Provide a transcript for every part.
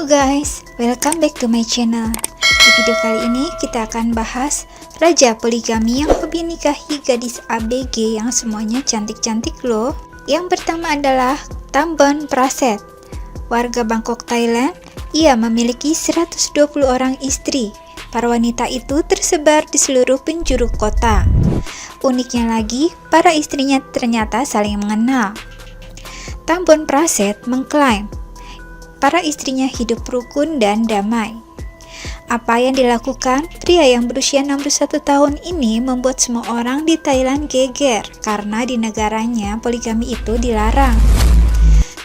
Halo guys, welcome back to my channel. Di video kali ini kita akan bahas raja poligami yang hobi nikahi gadis ABG yang semuanya cantik-cantik loh. Yang pertama adalah Tambon Praset. Warga Bangkok, Thailand, ia memiliki 120 orang istri. Para wanita itu tersebar di seluruh penjuru kota. Uniknya lagi, para istrinya ternyata saling mengenal. Tambon Praset mengklaim para istrinya hidup rukun dan damai. Apa yang dilakukan pria yang berusia 61 tahun ini membuat semua orang di Thailand geger karena di negaranya poligami itu dilarang.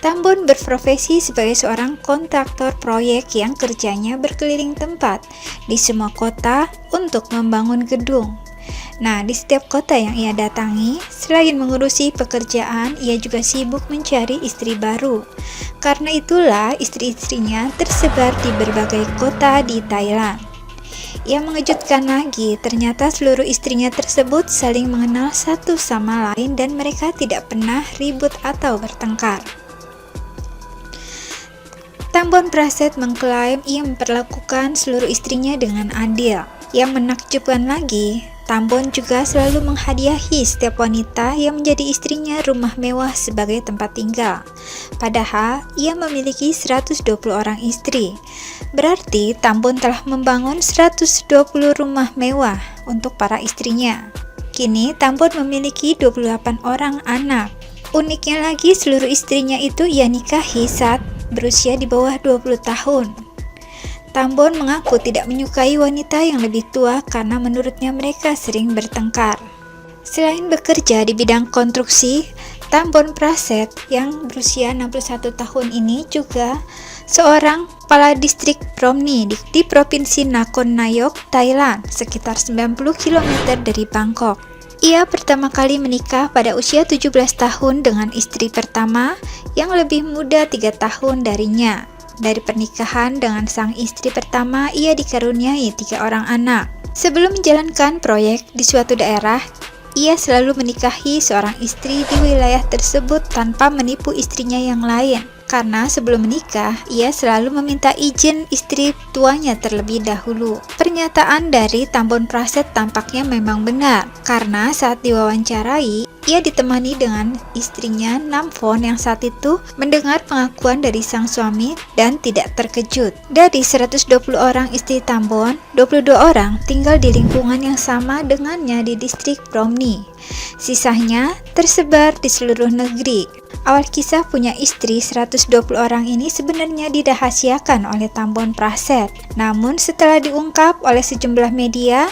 Tambon berprofesi sebagai seorang kontraktor proyek yang kerjanya berkeliling tempat di semua kota untuk membangun gedung. Nah, di setiap kota yang ia datangi, selain mengurusi pekerjaan, ia juga sibuk mencari istri baru. Karena itulah istri-istrinya tersebar di berbagai kota di Thailand. Yang mengejutkan lagi, ternyata seluruh istrinya tersebut saling mengenal satu sama lain dan mereka tidak pernah ribut atau bertengkar. Tambon Praset mengklaim ia memperlakukan seluruh istrinya dengan adil. Yang menakjubkan lagi, Tambon juga selalu menghadiahi setiap wanita yang menjadi istrinya rumah mewah sebagai tempat tinggal. Padahal, ia memiliki 120 orang istri. Berarti, Tambon telah membangun 120 rumah mewah untuk para istrinya. Kini, Tambon memiliki 28 orang anak. Uniknya lagi, seluruh istrinya itu ia nikahi saat berusia di bawah 20 tahun. Tambon mengaku tidak menyukai wanita yang lebih tua karena menurutnya mereka sering bertengkar. Selain bekerja di bidang konstruksi, Tambon Praset yang berusia 61 tahun ini juga seorang kepala distrik Promni di Provinsi Nakhon Nayok, Thailand, sekitar 90 km dari Bangkok. Ia pertama kali menikah pada usia 17 tahun dengan istri pertama yang lebih muda 3 tahun darinya. Dari pernikahan dengan sang istri pertama, ia dikaruniai 3 orang anak. Sebelum menjalankan proyek di suatu daerah, ia selalu menikahi seorang istri di wilayah tersebut tanpa menipu istrinya yang lain. Karena sebelum menikah, ia selalu meminta izin istri tuanya terlebih dahulu. Pernyataan dari Tambon Praset tampaknya memang benar, karena saat diwawancarai, ia ditemani dengan istrinya Namfon yang saat itu mendengar pengakuan dari sang suami dan tidak terkejut. Dari 120 orang istri Tambon, 22 orang tinggal di lingkungan yang sama dengannya di distrik Promni. Sisanya tersebar di seluruh negeri. Awal kisah punya istri 120 orang ini sebenarnya dirahasiakan oleh Tambon Praset. Namun setelah diungkap oleh sejumlah media,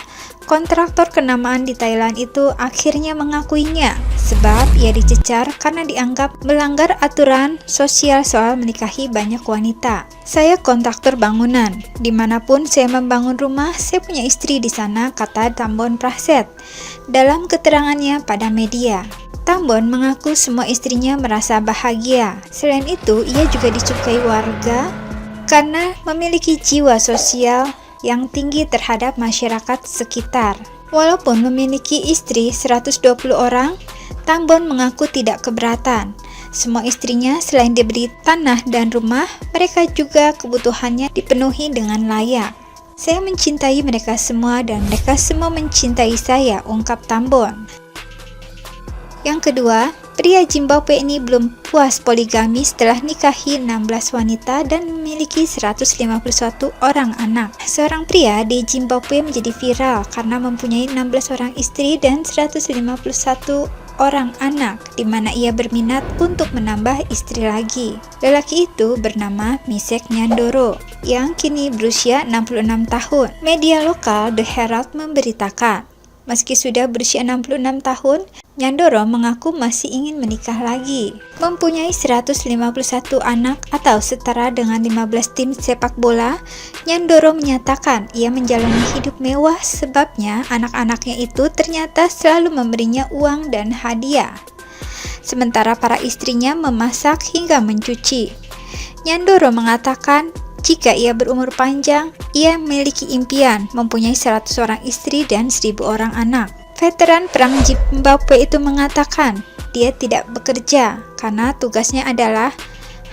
kontraktor kenamaan di Thailand itu akhirnya mengakuinya sebab ia dicecar karena dianggap melanggar aturan sosial soal menikahi banyak wanita. Saya kontraktor bangunan, dimanapun saya membangun rumah, saya punya istri di sana, kata Tambon Praset dalam keterangannya pada media. Tambon mengaku semua istrinya merasa bahagia. Selain itu, ia juga disukai warga karena memiliki jiwa sosial yang tinggi terhadap masyarakat sekitar. Walaupun memiliki istri 120 orang, Tambon mengaku tidak keberatan. Semua istrinya selain diberi tanah dan rumah, mereka juga kebutuhannya dipenuhi dengan layak. Saya mencintai mereka semua dan mereka semua mencintai saya, ungkap Tambon. Yang kedua, pria Zimbabwe ini belum puas poligami setelah nikahi 16 wanita dan memiliki 151 orang anak. Seorang pria di Zimbabwe menjadi viral karena mempunyai 16 orang istri dan 151 orang anak, di mana ia berminat untuk menambah istri lagi. Lelaki itu bernama Misek Nyandoro, yang kini berusia 66 tahun. Media lokal The Herald memberitakan, meski sudah berusia 66 tahun, Nyandoro mengaku masih ingin menikah lagi. Mempunyai 151 anak atau setara dengan 15 tim sepak bola, Nyandoro menyatakan ia menjalani hidup mewah sebabnya anak-anaknya itu ternyata selalu memberinya uang dan hadiah. Sementara para istrinya memasak hingga mencuci. Nyandoro mengatakan jika ia berumur panjang, ia memiliki impian mempunyai 100 orang istri dan 1000 orang anak. Veteran perang Zimbabwe itu mengatakan dia tidak bekerja karena tugasnya adalah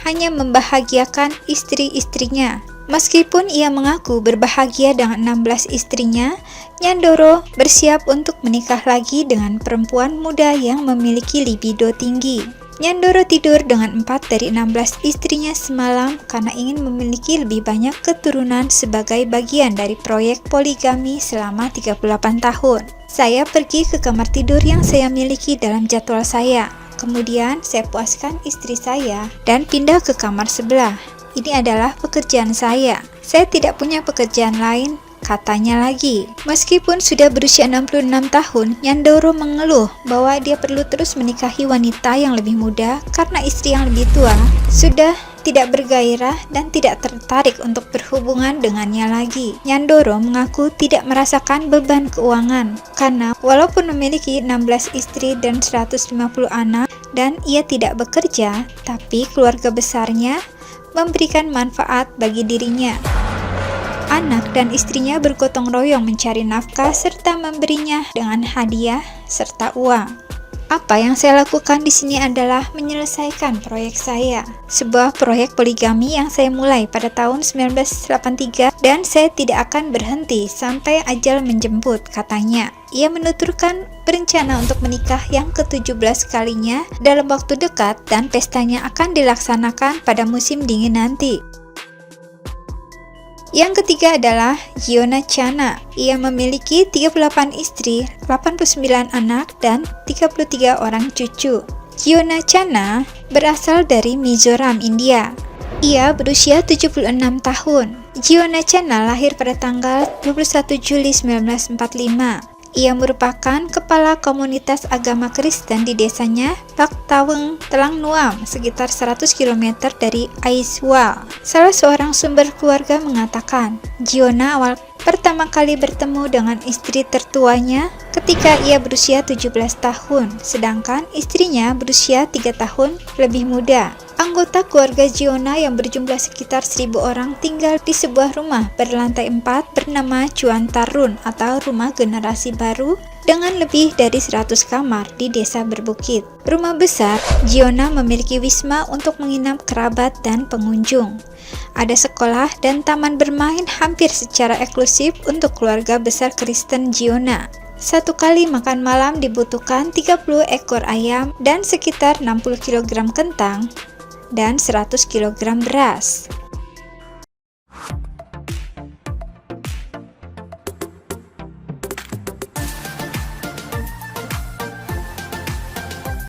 hanya membahagiakan istri-istrinya. Meskipun ia mengaku berbahagia dengan 16 istrinya, Nyandoro bersiap untuk menikah lagi dengan perempuan muda yang memiliki libido tinggi. Nyandoro tidur dengan 4 dari 16 istrinya semalam karena ingin memiliki lebih banyak keturunan sebagai bagian dari proyek poligami selama 38 tahun. Saya pergi ke kamar tidur yang saya miliki dalam jadwal saya. Kemudian saya puaskan istri saya dan pindah ke kamar sebelah. Ini adalah pekerjaan saya. Saya tidak punya pekerjaan lain, katanya lagi. Meskipun sudah berusia 66 tahun, Nyandoro mengeluh bahwa dia perlu terus menikahi wanita yang lebih muda karena istri yang lebih tua sudah tidak bergairah dan tidak tertarik untuk berhubungan dengannya lagi. Nyandoro mengaku tidak merasakan beban keuangan karena walaupun memiliki 16 istri dan 150 anak dan ia tidak bekerja, tapi keluarga besarnya memberikan manfaat bagi dirinya. Anak dan istrinya bergotong royong mencari nafkah serta memberinya dengan hadiah serta uang. Apa yang saya lakukan di sini adalah menyelesaikan proyek saya, sebuah proyek poligami yang saya mulai pada tahun 1983 dan saya tidak akan berhenti sampai ajal menjemput, katanya. Ia menuturkan berencana untuk menikah yang ke-17 kalinya dalam waktu dekat dan pestanya akan dilaksanakan pada musim dingin nanti. Yang ketiga adalah Giona Chana. Ia memiliki 38 istri, 89 anak, dan 33 orang cucu. Giona Chana berasal dari Mizoram, India. Ia berusia 76 tahun. Giona Chana lahir pada tanggal 21 Juli 1945. Ia merupakan kepala komunitas agama Kristen di desanya Paktaweng, Telang Nuam, sekitar 100 km dari Aizawl. Salah seorang sumber keluarga mengatakan, Giona awal pertama kali bertemu dengan istri tertuanya ketika ia berusia 17 tahun, sedangkan istrinya berusia 3 tahun lebih muda. Anggota keluarga Giona yang berjumlah sekitar 1000 orang tinggal di sebuah rumah berlantai 4 bernama Cuan Tarun atau rumah generasi baru dengan lebih dari 100 kamar di desa berbukit. Rumah besar, Giona memiliki wisma untuk menginap kerabat dan pengunjung. Ada sekolah dan taman bermain hampir secara eksklusif untuk keluarga besar Kristen Giona. Satu kali makan malam dibutuhkan 30 ekor ayam dan sekitar 60 kg kentang dan 100 kg beras.